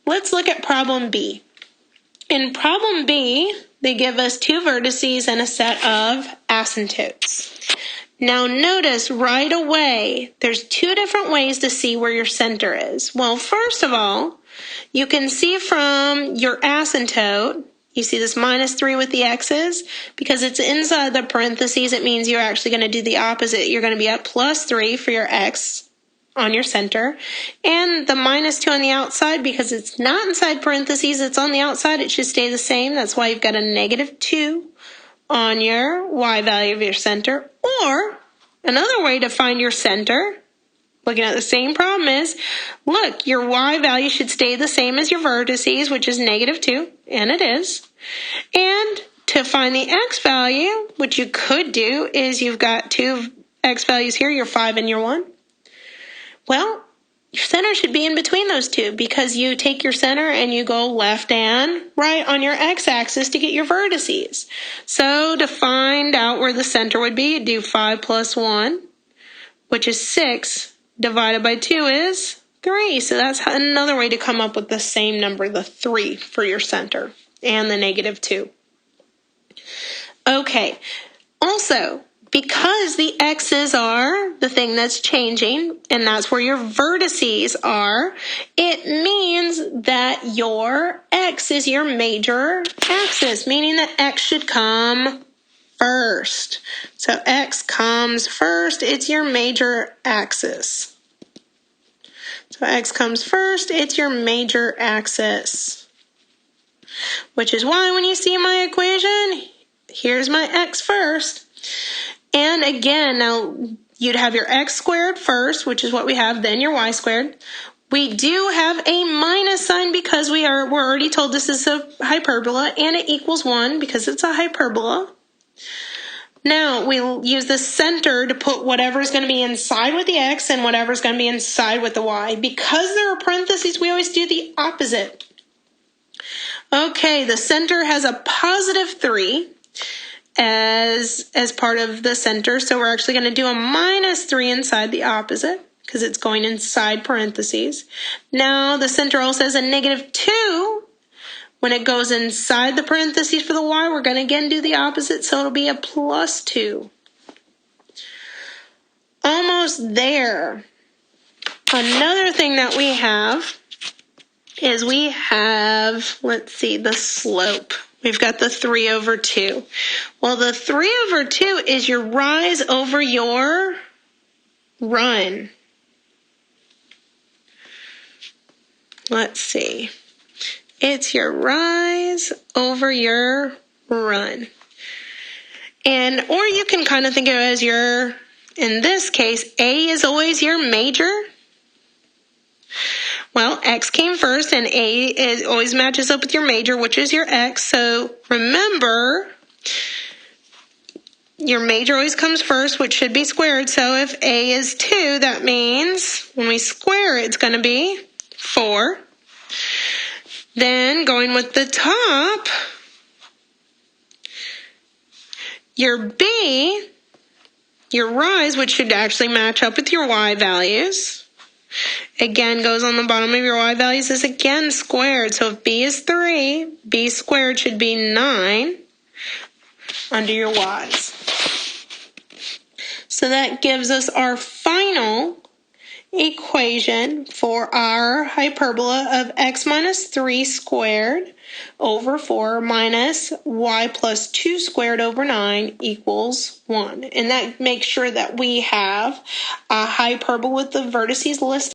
let's look at problem B. In problem B, they give us two vertices and a set of asymptotes. Now notice right away, there's two different ways to see where your center is. Well, first of all, you can see from your asymptote, you see this -3 with the x's? Because it's inside the parentheses, it means you're actually going to do the opposite. You're going to be at +3 for your x on your center. And the -2 on the outside, because it's not inside parentheses, it's on the outside, it should stay the same. That's why you've got a -2 on your y value of your center. Or another way to find your center, looking at the same problem, is, look, your y value should stay the same as your vertices, which is -2, and it is. And to find the x value, what you could do is you've got two x values here, your 5 and your 1. Well, your center should be in between those two, because you take your center and you go left and right on your x-axis to get your vertices. So to find out where the center would be, you do 5 plus 1, which is 6, divided by 2 is 3. So that's another way to come up with the same number, the 3, for your center, and the -2. Okay, also, because the x's are the thing that's changing, and that's where your vertices are, it means that your x is your major axis, meaning that x should come first. So x comes first, it's your major axis. So x comes first, it's your major axis. Which is why when you see my equation, here's my x first. And again, now you'd have your x squared first, which is what we have, then your y squared. We do have a minus sign because we're already told this is a hyperbola, and it equals 1 because it's a hyperbola. Now we'll use the center to put whatever's going to be inside with the x and whatever's going to be inside with the y. Because there are parentheses, we always do the opposite. Okay, the center has a +3. As part of the center, so we're actually going to do a -3 inside the opposite because it's going inside parentheses. Now the center also has a -2. When it goes inside the parentheses for the y, we're going to again do the opposite, so it'll be a +2. Almost there. Another thing that we have is we have, let's see, the slope. We've got the 3/2. Well, the 3/2 is your rise over your run. Let's see. It's your rise over your run. And, or you can kind of think of it as your, in this case, A is always your major. Well, x came first, and A always matches up with your major, which is your x. So remember, your major always comes first, which should be squared. So if A is 2, that means when we square it, it's going to be 4. Then going with the top, your B, your rise, which should actually match up with your y values, again goes on the bottom of your y values, is again squared. So if B is 3, B squared should be 9 under your y's. So that gives us our final equation for our hyperbola of x minus 3 squared over 4 minus y plus 2 squared over 9 equals 1. And that makes sure that we have a hyperbola with the vertices listed